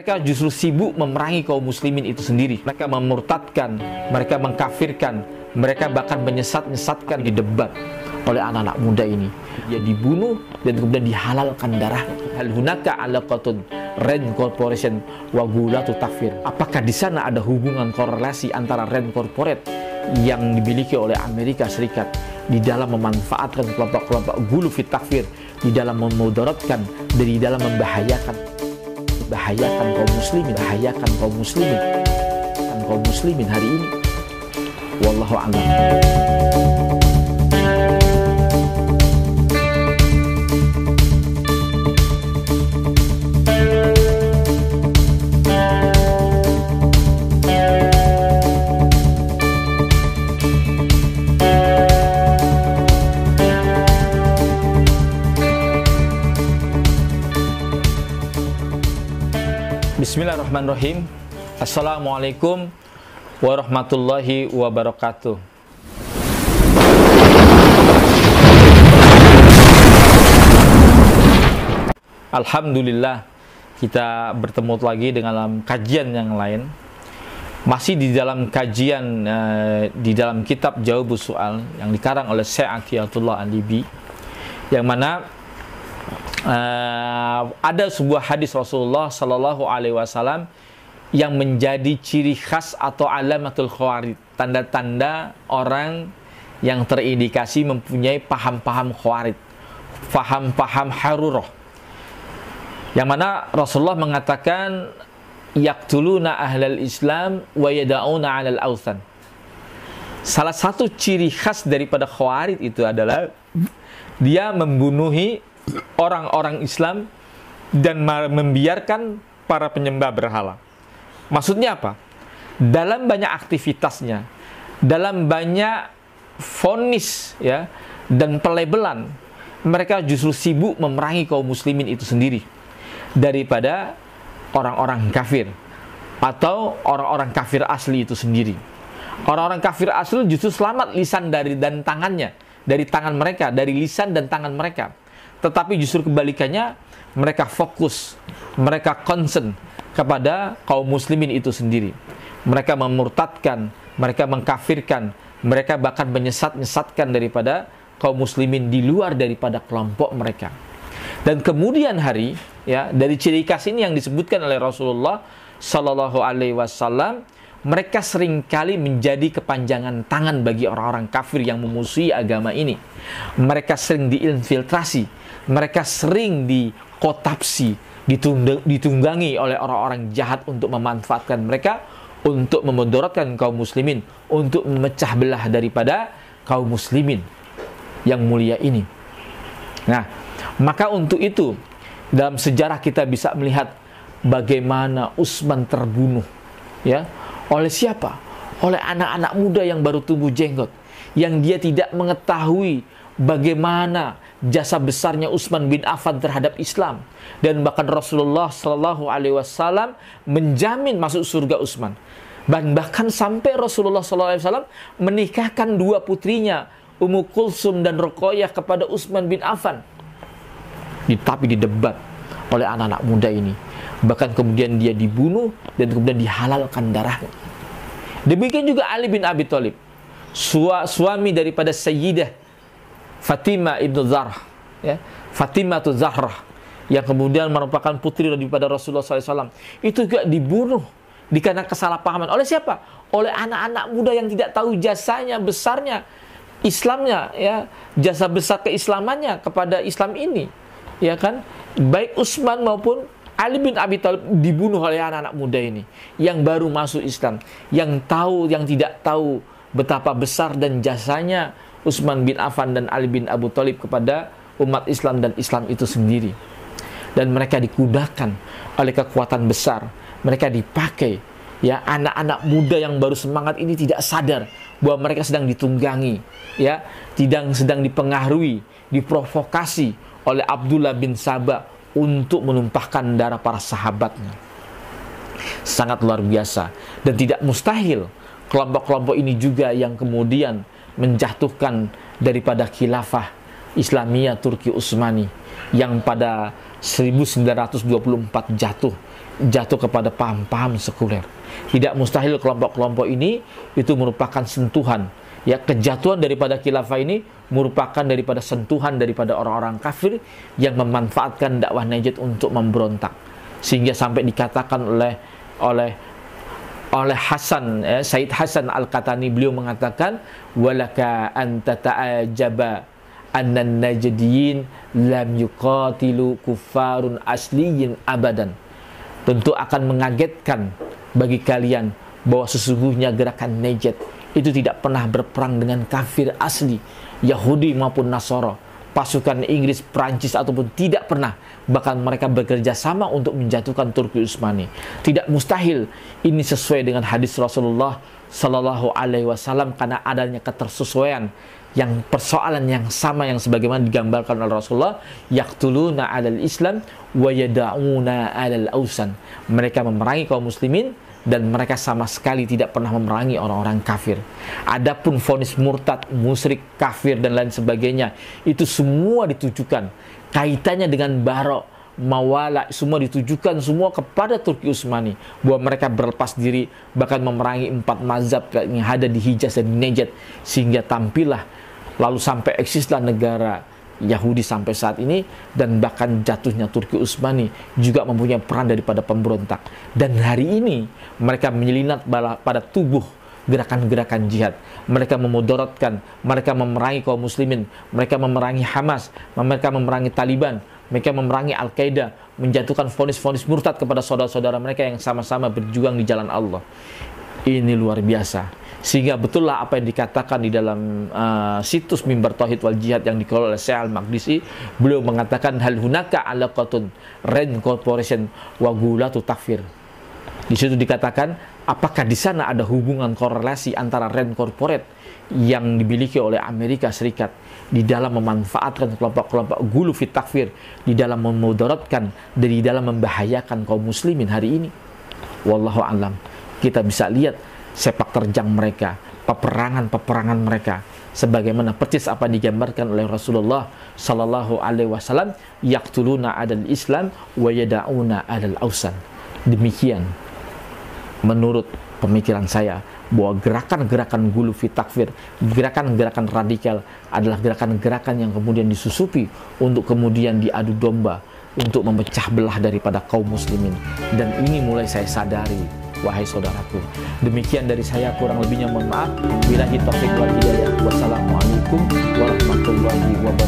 Mereka justru sibuk memerangi kaum muslimin itu sendiri. Mereka memurtadkan, mereka mengkafirkan, mereka bahkan menyesatkan di debat oleh anak-anak muda ini. Dia dibunuh dan kemudian dihalalkan darah. Hal hunaka alaqatun Rand Corporation wa gulatu takfir. Apakah di sana ada hubungan korelasi antara Rand Corporate yang dimiliki oleh Amerika Serikat di dalam memanfaatkan kelompok-kelompok gulu fit takfir, di dalam memudaratkan, di dalam membahayakan kaum muslimin hari ini. Wallahu a'lam. Bismillahirrahmanirrahim. Assalamualaikum warahmatullahi wabarakatuh. Alhamdulillah, kita bertemu lagi dalam kajian yang lain. Masih di dalam kajian di dalam kitab Jawabus Soal yang dikarang oleh Syekh Atiyatullah Al-Libi, yang mana ada sebuah hadis Rasulullah Sallallahu Alaihi Wasallam yang menjadi ciri khas atau alamatul khawarij, tanda-tanda orang yang terindikasi mempunyai paham-paham khawarij, paham-paham harurah, yang mana Rasulullah mengatakan yaqtuluna ahlal Islam wa yada'una 'alal awthan. Salah satu ciri khas daripada khawarij itu adalah dia membunuhi orang-orang Islam dan membiarkan para penyembah berhala. Maksudnya apa? Dalam banyak aktivitasnya, dalam banyak vonis ya dan pelebelan, mereka justru sibuk memerangi kaum muslimin itu sendiri daripada orang-orang kafir atau orang-orang kafir asli itu sendiri. Orang-orang kafir asli justru selamat lisan dari tangan mereka, dari lisan dan tangan mereka. Tetapi justru kebalikannya, mereka fokus, mereka concern kepada kaum muslimin itu sendiri. Mereka memurtadkan, mereka mengkafirkan, mereka bahkan menyesatkan daripada kaum muslimin di luar daripada kelompok mereka. Dan kemudian hari, ya, dari ciri khas ini yang disebutkan oleh Rasulullah Sallallahu Alaihi Wasallam, mereka seringkali menjadi kepanjangan tangan bagi orang-orang kafir yang memusuhi agama ini. Mereka sering diinfiltrasi, mereka sering dikotapsi, ditunggangi oleh orang-orang jahat untuk memanfaatkan mereka, untuk memudaratkan kaum muslimin, untuk memecah belah daripada kaum muslimin yang mulia ini. Nah, maka untuk itu dalam sejarah kita bisa melihat bagaimana Utsman terbunuh, ya, oleh siapa? Oleh anak-anak muda yang baru tumbuh jenggot, yang dia tidak mengetahui bagaimana jasa besarnya Utsman bin Affan terhadap Islam, dan bahkan Rasulullah Shallallahu Alaihi Wasallam menjamin masuk surga Utsman, dan bahkan sampai Rasulullah Shallallahu Alaihi Wasallam menikahkan dua putrinya Ummu Kulsum dan Ruqayyah kepada Utsman bin Affan. Tapi didebat oleh anak-anak muda ini, bahkan kemudian dia dibunuh dan kemudian dihalalkan darahnya. Demikian juga Ali bin Abi Thalib, suami daripada Sayyidah Fatimah ibnu Zarah, ya, Fatimah tu Zahrah, yang kemudian merupakan putri daripada Rasulullah SAW, itu juga dibunuh dikarenakan kesalahpahaman. Oleh siapa? Oleh anak-anak muda yang tidak tahu jasanya besarnya Islamnya, ya, jasa besar keislamannya kepada Islam ini, ya kan? Baik Utsman maupun Ali bin Abi Thalib dibunuh oleh anak-anak muda ini yang baru masuk Islam, yang tidak tahu betapa besar dan jasanya Utsman bin Affan dan Ali bin Abi Thalib kepada umat Islam dan Islam itu sendiri. Dan mereka dikudakan oleh kekuatan besar. Mereka dipakai, ya, anak-anak muda yang baru semangat ini tidak sadar bahwa mereka sedang ditunggangi, ya, sedang dipengaruhi, diprovokasi oleh Abdullah bin Sabah untuk menumpahkan darah para sahabatnya. Sangat luar biasa, dan tidak mustahil kelompok-kelompok ini juga yang kemudian menjatuhkan daripada khilafah Islamiyah Turki Utsmani yang pada 1924 jatuh kepada paham-paham sekuler. Tidak mustahil kelompok-kelompok ini itu merupakan sentuhan, ya, kejatuhan daripada khilafah ini merupakan daripada sentuhan daripada orang-orang kafir yang memanfaatkan dakwah Najd untuk memberontak, sehingga sampai dikatakan oleh Hasan, Said Hasan Al-Qatani, beliau mengatakan walaka anta ta'ajaba annan najdiyin lam yuqatilu kuffarun asliyin abadan. Tentu akan mengagetkan bagi kalian bahwa sesungguhnya gerakan Najd itu tidak pernah berperang dengan kafir asli, Yahudi maupun Nasara, pasukan Inggris, Prancis ataupun tidak pernah. Bahkan mereka bekerja sama untuk menjatuhkan Turki Utsmani. Tidak mustahil ini sesuai dengan hadis Rasulullah Sallallahu Alaihi Wasallam, karena adanya ketersesuaian yang persoalan yang sama yang sebagaimana digambarkan oleh Rasulullah, yaqtuluna 'alal Islam wa yada'una 'alal ausan. Mereka memerangi kaum muslimin dan mereka sama sekali tidak pernah memerangi orang-orang kafir. Adapun vonis murtad, musyrik, kafir dan lain sebagainya, itu semua ditujukan kaitannya dengan Barok, Mawala, semua ditujukan semua kepada Turki Utsmani, bahwa mereka berlepas diri bahkan memerangi 4 mazhab yang ada di Hijaz dan di Najd, sehingga tampillah lalu sampai eksislah negara Yahudi sampai saat ini, dan bahkan jatuhnya Turki Utsmani juga mempunyai peran daripada pemberontak. Dan hari ini mereka menyelinap pada tubuh gerakan-gerakan jihad. Mereka memudaratkan, mereka memerangi kaum muslimin, mereka memerangi Hamas, mereka memerangi Taliban, mereka memerangi Al-Qaeda, menjatuhkan vonis-vonis murtad kepada saudara-saudara mereka yang sama-sama berjuang di jalan Allah. Ini luar biasa. Sehingga betullah apa yang dikatakan di dalam situs Mimbar Tauhid wal Jihad yang dikelola oleh Syekh Al-Maqdisi. Beliau mengatakan hal hunaka alaqatun Rand Corporation wa gulatu takfir. Di situ dikatakan apakah di sana ada hubungan korelasi antara Rand Corporate yang dimiliki oleh Amerika Serikat di dalam memanfaatkan kelompok-kelompok gulu fit takfir, di dalam memudaratkan, di dalam membahayakan kaum muslimin hari ini. Wallahu a'lam. Kita bisa lihat sepak terjang mereka, peperangan-peperangan mereka, sebagaimana persis apa digambarkan oleh Rasulullah Sallallahu Alaihi Wasallam, yaqtuluna 'alal Islam wa yada'una 'alal ausan. Demikian menurut pemikiran saya, bahwa gerakan-gerakan gulu fit takfir, gerakan-gerakan radikal adalah gerakan-gerakan yang kemudian disusupi untuk kemudian diadu domba untuk memecah belah daripada kaum muslimin. Dan ini mulai saya sadari, wahai saudaraku. Demikian dari saya, kurang lebihnya mohon maaf. Billahi taufiq wal hidayah. Wassalamualaikum warahmatullahi wabarakatuh.